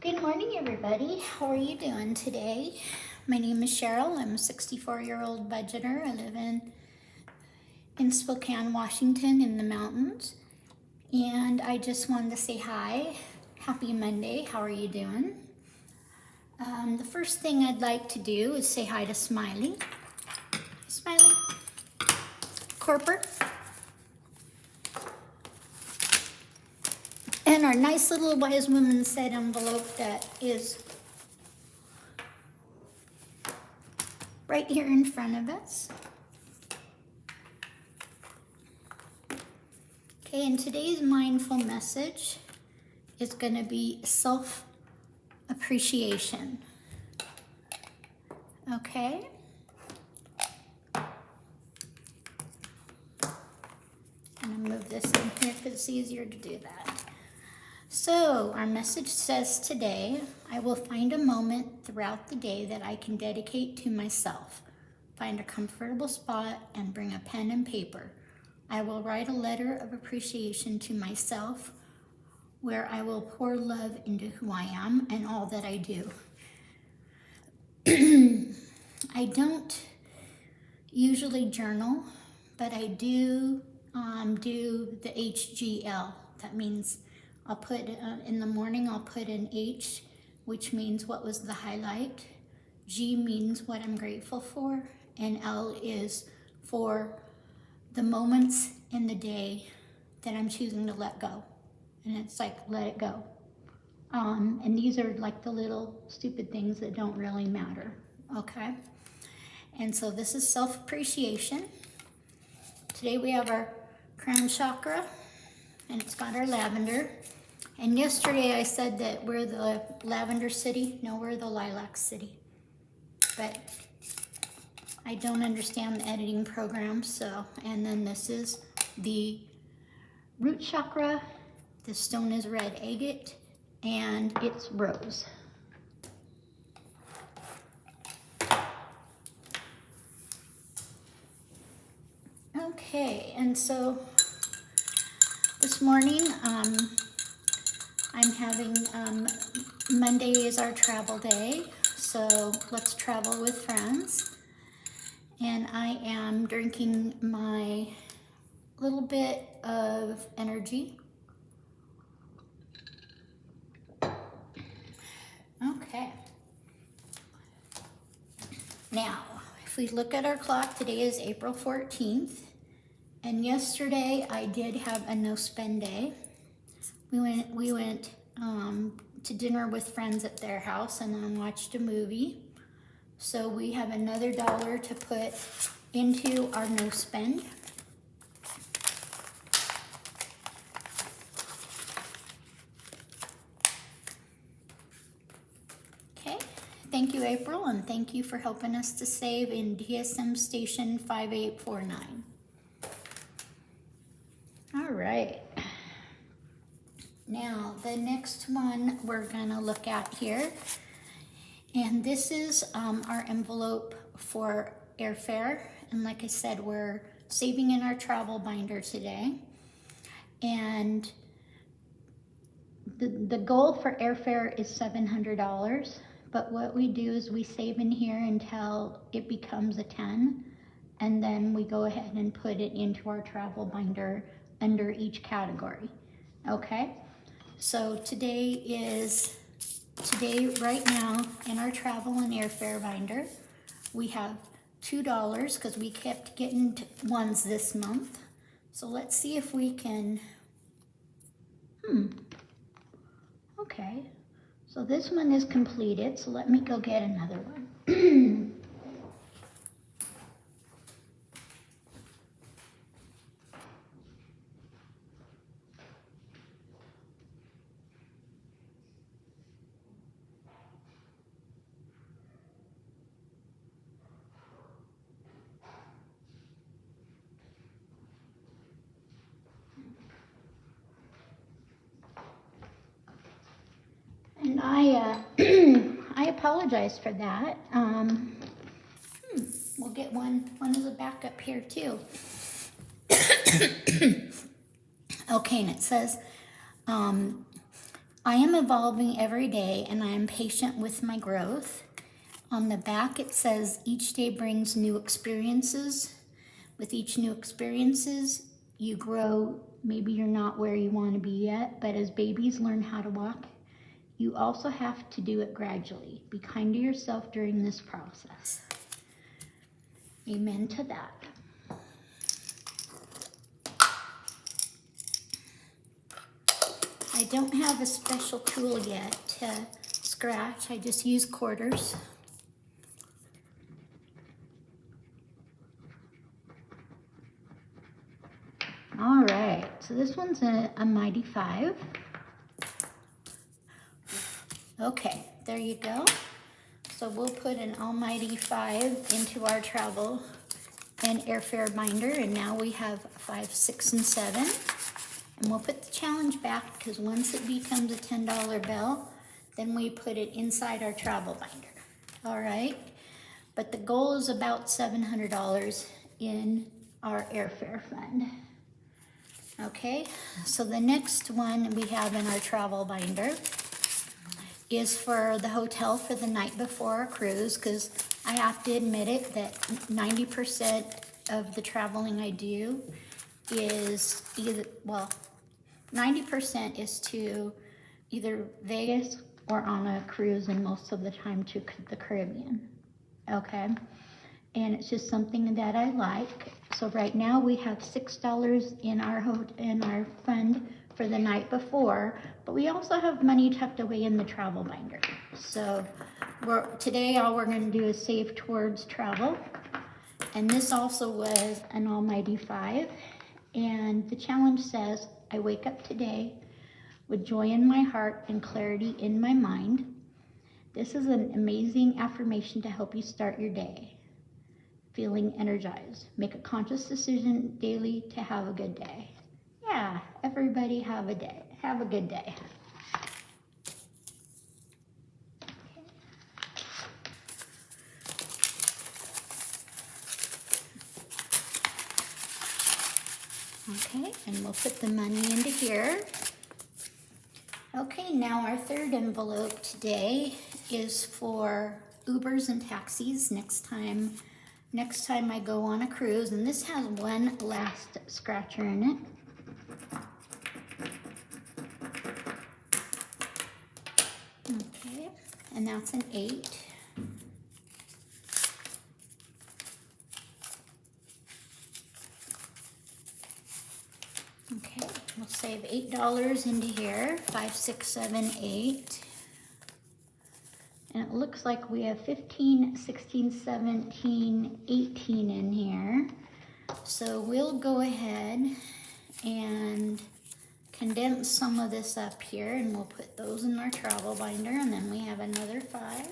Good morning, everybody. How are you doing today? My name is Cheryl. I'm a 64-year-old budgeter. I live in Spokane, Washington in the mountains. And I just wanted to say hi. Happy Monday. How are you doing? The first thing I'd like to do is say hi to Smiley. Smiley. Corporate. And our nice little wise woman said envelope that is right here in front of us. Okay, and today's mindful message is going to be self-appreciation. Okay? I'm going to move this in here because it's easier to do that. So, our message says today, I will find a moment throughout the day that I can dedicate to myself. Find a comfortable spot and bring a pen and paper. I will write a letter of appreciation to myself where I will pour love into who I am and all that I do. I don't usually journal, but I do the HGL. That means I'll put, in the morning, I'll put an H, which means what was the highlight. G means what I'm grateful for. And L is for the moments in the day that I'm choosing to let go. And it's like, let it go. And these are like the little stupid things that don't really matter, okay? And so this is self-appreciation. Today we have our crown chakra, and it's got our lavender. And yesterday I said that we're the lavender city. No, we're the lilac city. But I don't understand the editing program, so, and then this is the root chakra. The stone is red agate, and it's rose. Okay, and so this morning, I'm having, Monday is our travel day, so let's travel with friends. And I am drinking my little bit of energy. Okay. Now, if we look at our clock, today is April 14th. And yesterday I did have a no spend day. We went to dinner with friends at their house and then watched a movie. So we have another $1 to put into our no spend. Okay, thank you, April, and thank you for helping us to save in DSM station 5849. All right. Now, the next one we're gonna look at here, and this is our envelope for airfare. And like I said, we're saving in our travel binder today. And the goal for airfare is $700, but what we do is we save in here until it becomes a 10, and then we go ahead and put it into our travel binder under each category, okay? So today right now in our travel and airfare binder, we have $2 because we kept getting ones this month. So let's see if we can, okay. So this one is completed, so let me go get another one. And I apologize for that. We'll get one as a backup here too. Okay, and it says, I am evolving every day and I am patient with my growth. On the back it says each day brings new experiences. With each new experiences, you grow. Maybe you're not where you want to be yet, but as babies learn how to walk, you also have to do it gradually. Be kind to yourself during this process. Amen to that. I don't have a special tool yet to scratch. I just use quarters. All right, so this one's a Mighty 5. Okay, there you go. So we'll put an Almighty 5 into our travel and airfare binder, and now we have 5, 6, and 7. And we'll put the challenge back because once it becomes a $10 bill, then we put it inside our travel binder. All right, but the goal is about $700 in our airfare fund. Okay, so the next one we have in our travel binder is for the hotel for the night before our cruise, because I have to admit it that 90% of the traveling I do is either, well, 90% is to either Vegas or on a cruise, and most of the time to the Caribbean. Okay, and it's just something that I like. So right now we have $6 in our fund for the night before, but we also have money tucked away in the travel binder. So today all we're going to do is save towards travel. And this also was an Almighty 5. And the challenge says, I wake up today with joy in my heart and clarity in my mind. This is an amazing affirmation to help you start your day feeling energized. Make a conscious decision daily to have a good day. Yeah, everybody have a good day. Okay, and we'll put the money into here. Okay, now our third envelope today is for Ubers and taxis next time I go on a cruise, and this has one last scratcher in it. Okay, and that's an 8. Okay, we'll save $8 into here. 5, 6, 7, 8. And it looks like we have 15, 16, 17, 18 in here. So we'll go ahead and condense some of this up here, and we'll put those in our travel binder, and then we have another 5.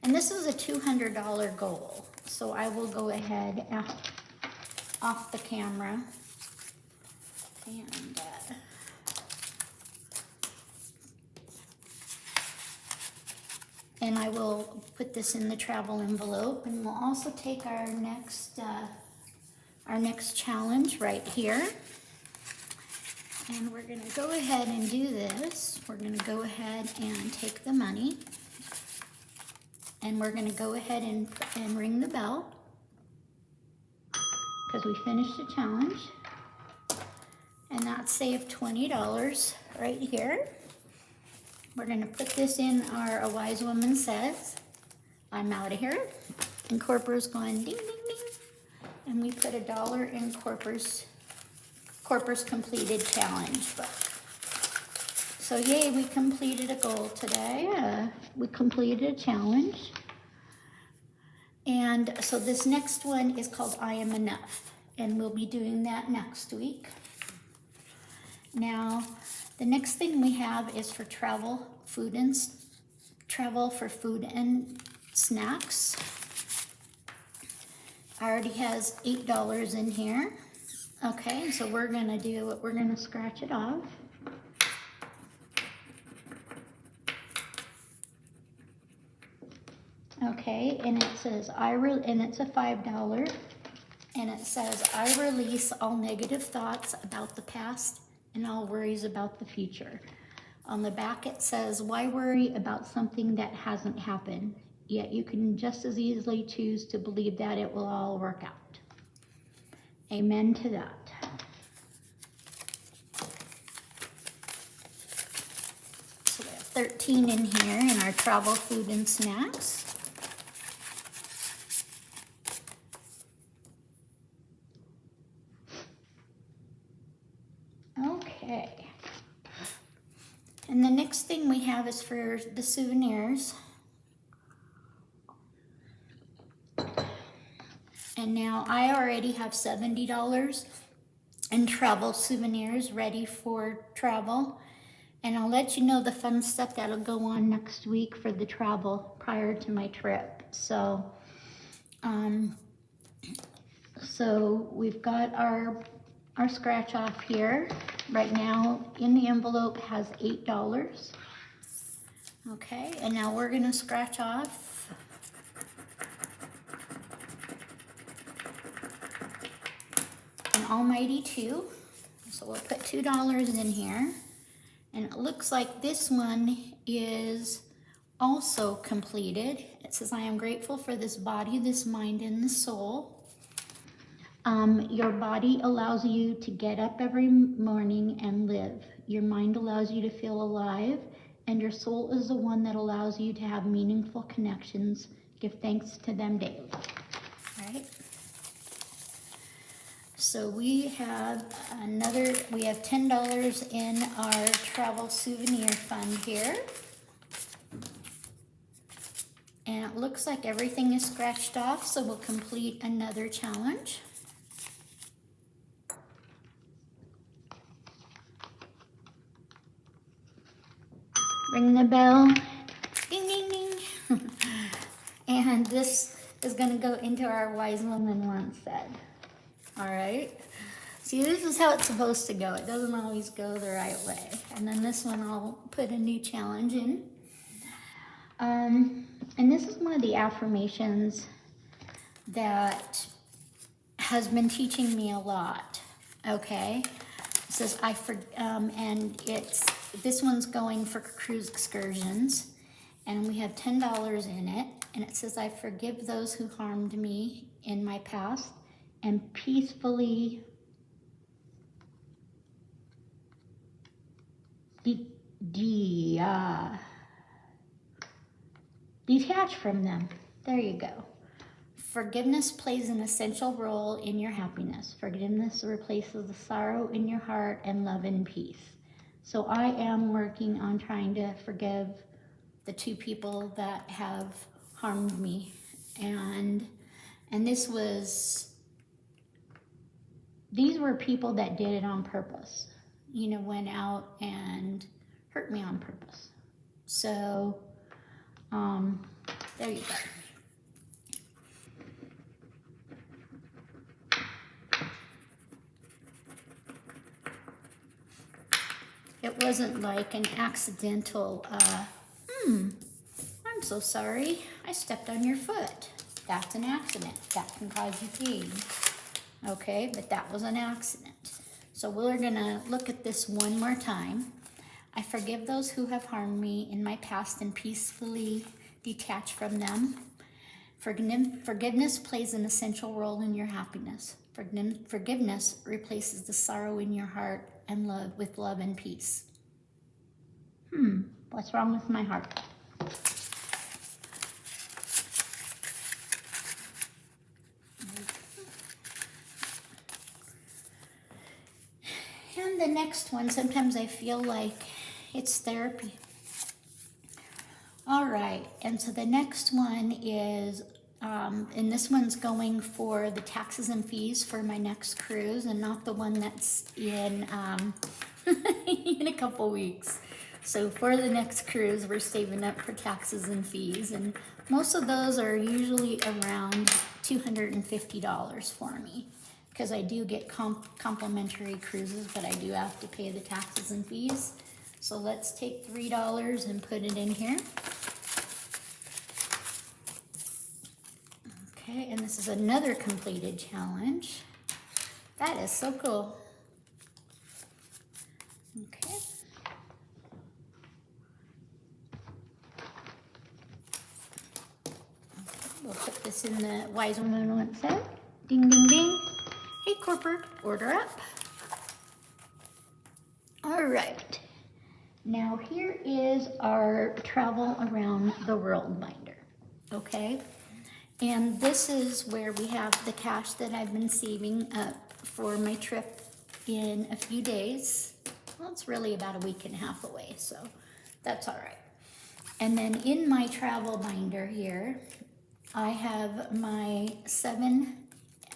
And this is a $200 goal. So I will go ahead off the camera and I will put this in the travel envelope, and we'll also take our next challenge right here. And we're gonna go ahead and do this. We're gonna go ahead and take the money, and we're gonna go ahead and ring the bell because we finished the challenge. And that saved $20 right here. We're gonna put this in our A Wise Woman Says. I'm out of here. And Corpor's going ding, ding, ding. And we put $1 in Corpor's completed challenge book. So yay, we completed a goal today. We completed a challenge. And so this next one is called I Am Enough. And we'll be doing that next week. Now, the next thing we have is for travel for food and snacks. Already has $8 in here. Okay, so we're gonna scratch it off. Okay, and it says and it's a $5, and it says I release all negative thoughts about the past and all worries about the future. On the back it says, why worry about something that hasn't happened? Yet you can just as easily choose to believe that it will all work out. Amen to that. So we have 13 in here in our travel food and snacks. Okay. And the next thing we have is for the souvenirs. And now I already have $70 in travel souvenirs ready for travel. And I'll let you know the fun stuff that'll go on next week for the travel prior to my trip. So we've got our scratch off here. Right now in the envelope has $8. Okay, and now we're gonna scratch off an Almighty 2. So we'll put $2 in here. And it looks like this one is also completed. It says, I am grateful for this body, this mind, and the soul. Your body allows you to get up every morning and live. Your mind allows you to feel alive, and your soul is the one that allows you to have meaningful connections. Give thanks to them daily. All right. So we have $10 in our travel souvenir fund here. And it looks like everything is scratched off, so we'll complete another challenge. Ring the bell. Ding, ding, ding. And this is going to go into our Wise Woman Once Said. All right. See, this is how it's supposed to go. It doesn't always go the right way. And then this one I'll put a new challenge in. And this is one of the affirmations that has been teaching me a lot. Okay. It says, and this one's going for cruise excursions. And we have $10 in it. And it says, I forgive those who harmed me in my past and peacefully detach from them. There you go. Forgiveness plays an essential role in your happiness. Forgiveness replaces the sorrow in your heart and love and peace. So I am working on trying to forgive the two people that have harmed me. And these were people that did it on purpose. You know, went out and hurt me on purpose. So, there you go. It wasn't like an accidental, I'm so sorry, I stepped on your foot. That's an accident. That can cause you pain. Okay, but that was an accident. So we're gonna look at this one more time. I forgive those who have harmed me in my past and peacefully detach from them. Forgiveness plays an essential role in your happiness. Forgiveness replaces the sorrow in your heart and love with love and peace. What's wrong with my heart? And the next one, sometimes I feel like it's therapy. All right, and so the next one is, and this one's going for the taxes and fees for my next cruise, and not the one that's in in a couple weeks. So for the next cruise, we're saving up for taxes and fees, and most of those are usually around $250 for me, because I do get complimentary cruises, but I do have to pay the taxes and fees. So let's take $3 and put it in here. Okay, and this is another completed challenge. That is so cool. put this in the Wise Woman Once Said. Ding, ding, ding. Hey, corporate, order up. All right. Now here is our travel around the world binder, okay? And this is where we have the cash that I've been saving up for my trip in a few days. Well, it's really about a week and a half away, so that's all right. And then in my travel binder here, I have seven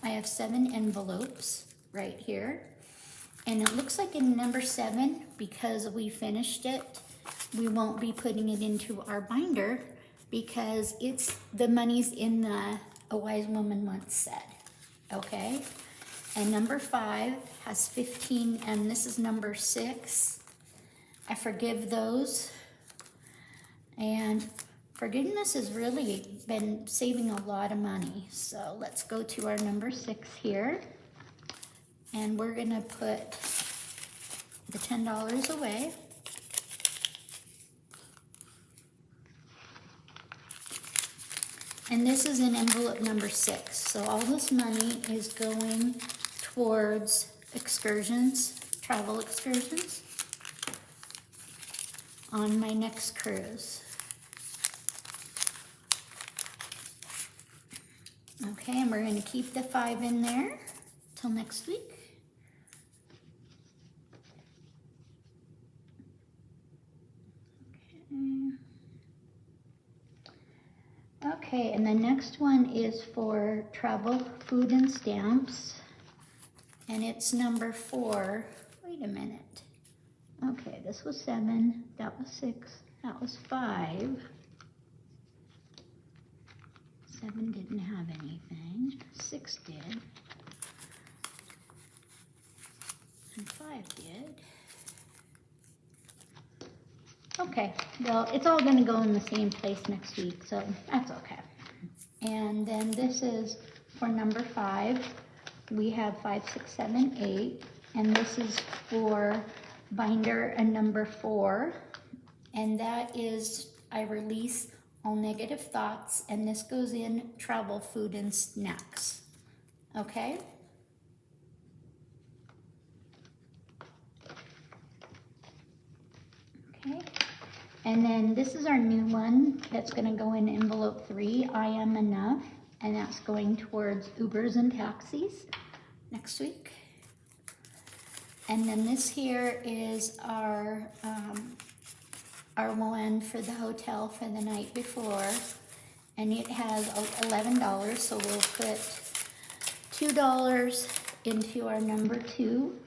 envelopes right here. And it looks like in number 7, because we finished it, we won't be putting it into our binder because the money's in the A Wise Woman Once Said, okay? And number 5 has 15, and this is number 6. I forgive those. And forgiveness has really been saving a lot of money. So let's go to our number 6 here. And we're gonna put the $10 away. And this is in envelope number 6. So all this money is going towards excursions, travel excursions, on my next cruise. Okay, and we're gonna keep the 5 in there till next week. Okay, and the next one is for travel, food, and stamps. And it's number 4. Wait a minute. Okay, this was 7, that was 6, that was 5. 7 didn't have anything, 6 did, and 5 did. Okay, well, it's all gonna go in the same place next week, so that's okay. And then this is for number 5. We have 5, 6, 7, 8, and this is for binder and number 4, and that is, I release all negative thoughts, and this goes in travel, food, and snacks, okay? Okay, and then this is our new one that's gonna go in envelope 3, I Am Enough, and that's going towards Ubers and taxis next week. And then this here is our one for the hotel for the night before, and it has $11, so we'll put $2 into our number 2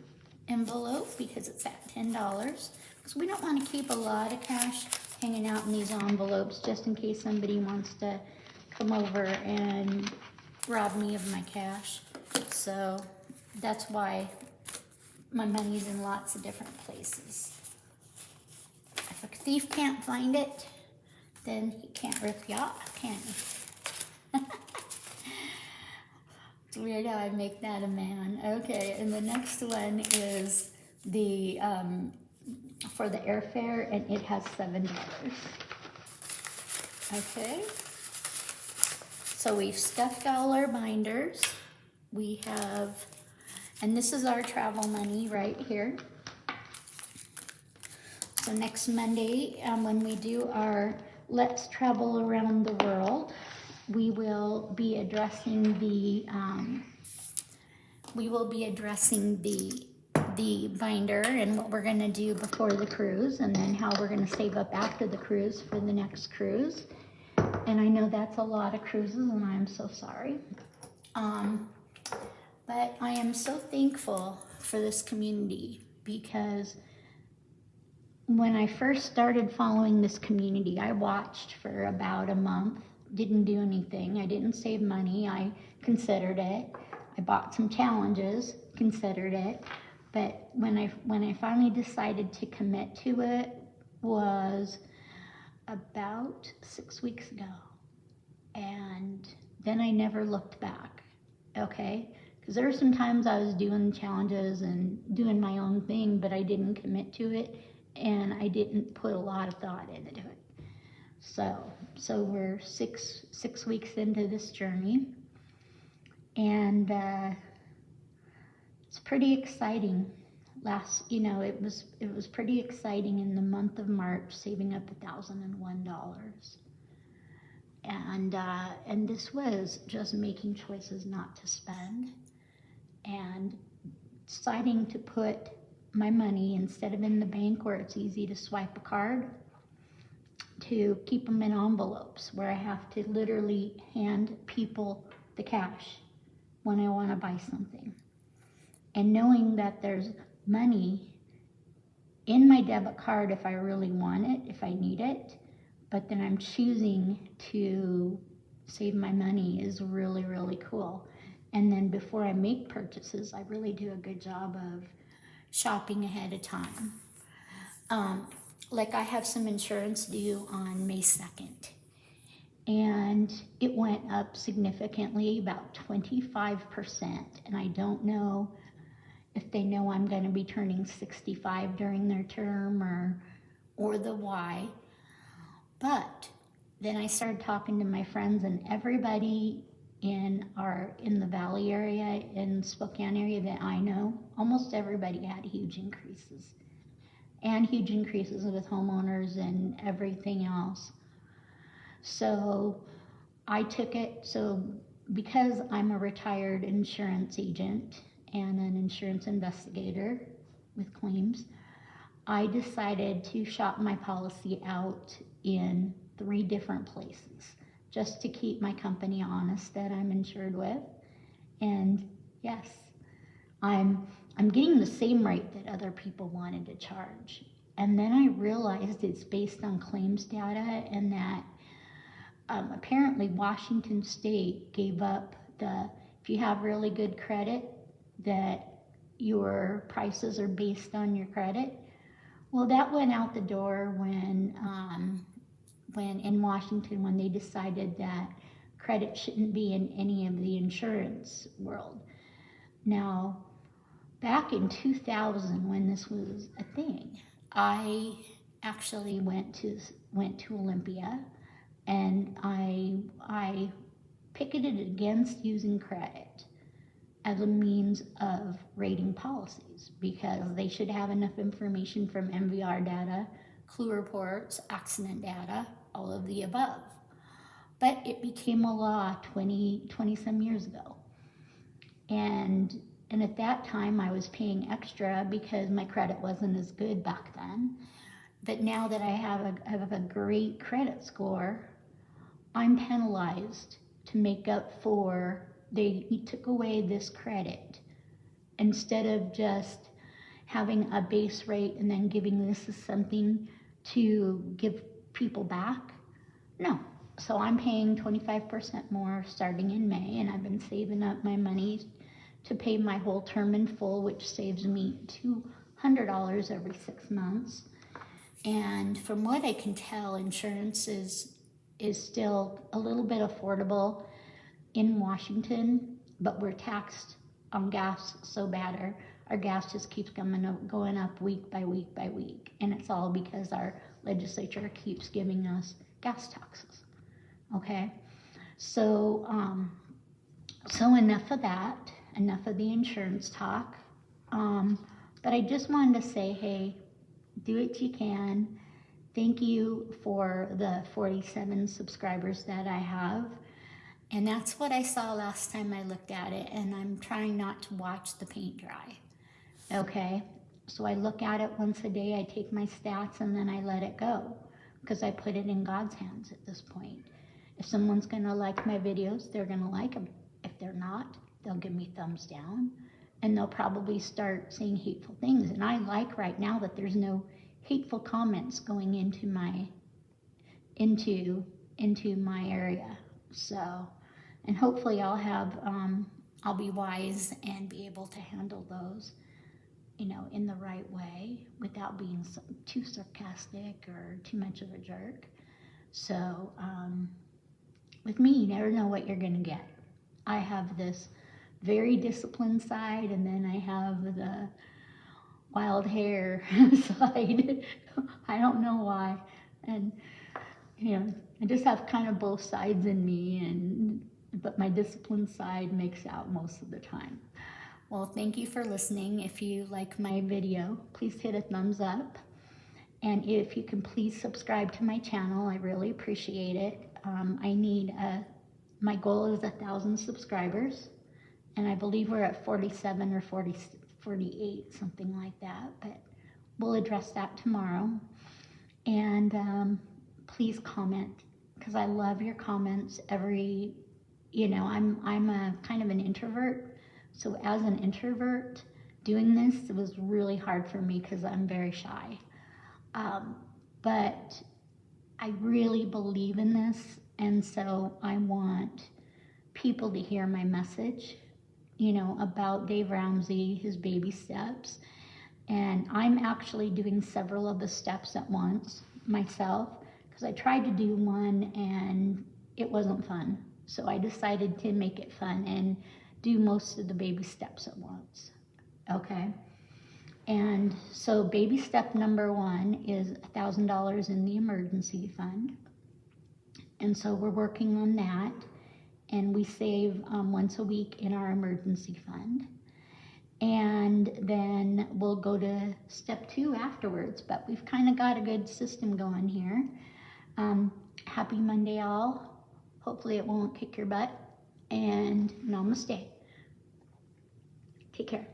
envelope because it's at $10. Because we don't want to keep a lot of cash hanging out in these envelopes just in case somebody wants to come over and rob me of my cash. So that's why my money's in lots of different places. If a thief can't find it, then he can't rip you off, can he? It's weird how I make that a man. Okay, and the next one is the for the airfare, and it has $7. Okay, so we've stuffed all our binders. We have, and this is our travel money right here. So next Monday, when we do our Let's Travel Around the World, we will be addressing the binder and what we're going to do before the cruise, and then how we're going to save up after the cruise for the next cruise. And I know that's a lot of cruises, and I'm so sorry. But I am so thankful for this community, because when I first started following this community, I watched for about a month, didn't do anything. I didn't save money. I considered it. I bought some challenges, considered it. But when I finally decided to commit to it was about 6 weeks ago. And then I never looked back, okay? Because there were some times I was doing challenges and doing my own thing, but I didn't commit to it, and I didn't put a lot of thought into it. So we're six weeks into this journey, and it's pretty exciting. It was pretty exciting in the month of March, saving up $1,001. And this was just making choices not to spend, and deciding to put my money, instead of in the bank where it's easy to swipe a card, to keep them in envelopes where I have to literally hand people the cash when I want to buy something. And knowing that there's money in my debit card if I really want it, if I need it, but then I'm choosing to save my money is really, really cool. And then before I make purchases, I really do a good job of shopping ahead of time. Like I have some insurance due on May 2nd, and it went up significantly, about 25%. And I don't know if they know I'm going to be turning 65 during their term or the why. But then I started talking to my friends, and everybody in the Valley area, in Spokane area that I know, almost everybody had huge increases. And huge increases with homeowners and everything else. So I took it. So because I'm a retired insurance agent and an insurance investigator with claims, I decided to shop my policy out in 3 different places just to keep my company honest that I'm insured with. And yes, I'm getting the same rate that other people wanted to charge. And then I realized it's based on claims data, and that apparently Washington State gave up if you have really good credit, that your prices are based on your credit. Well, that went out the door when in Washington, when they decided that credit shouldn't be in any of the insurance world. Now, back in 2000, when this was a thing, I actually went to Olympia, and I picketed against using credit as a means of rating policies, because they should have enough information from MVR data, clue reports, accident data, all of the above. But it became a law 20 some years ago. And at that time, I was paying extra because my credit wasn't as good back then. But now that I have a great credit score, I'm penalized to make up for, they took away this credit. Instead of just having a base rate and then giving this as something to give people back, no. So I'm paying 25% more starting in May, and I've been saving up my money to pay my whole term in full, which saves me $200 every 6 months. And from what I can tell, insurance is still a little bit affordable in Washington, but we're taxed on gas so bad. Our gas just keeps going up week by week by week, and it's all because our legislature keeps giving us gas taxes. Okay, so enough of that. Enough of the insurance talk. But I just wanted to say, hey, do what you can. Thank you for the 47 subscribers that I have. And that's what I saw last time I looked at it, and I'm trying not to watch the paint dry. Okay, so I look at it once a day, I take my stats, and then I let it go, because I put it in God's hands at this point. If someone's gonna like my videos, they're gonna like them. If they're not, they'll give me thumbs down, and they'll probably start saying hateful things. And I like right now that there's no hateful comments going into my area. So, and hopefully I'll be wise and be able to handle those, in the right way without being too sarcastic or too much of a jerk. So, with me, you never know what you're gonna get. I have this very disciplined side, and then I have the wild hair side. I don't know why. And I just have kind of both sides in me, but my discipline side makes out most of the time. Well, thank you for listening. If you like my video, please hit a thumbs up. And if you can please subscribe to my channel, I really appreciate it. My goal is 1,000 subscribers. And I believe we're at 47 or 48, something like that. But we'll address that tomorrow. And please comment, because I love your comments. I'm a kind of an introvert. So as an introvert, doing this was really hard for me because I'm very shy. But I really believe in this, and so I want people to hear my message, about Dave Ramsey, his baby steps. And I'm actually doing several of the steps at once myself, because I tried to do one and it wasn't fun. So I decided to make it fun and do most of the baby steps at once. Okay? And so baby step number 1 is $1,000 in the emergency fund. And so we're working on that. And we save once a week in our emergency fund. And then we'll go to step 2 afterwards. But we've kind of got a good system going here. Happy Monday, all. Hopefully it won't kick your butt. And namaste. Take care.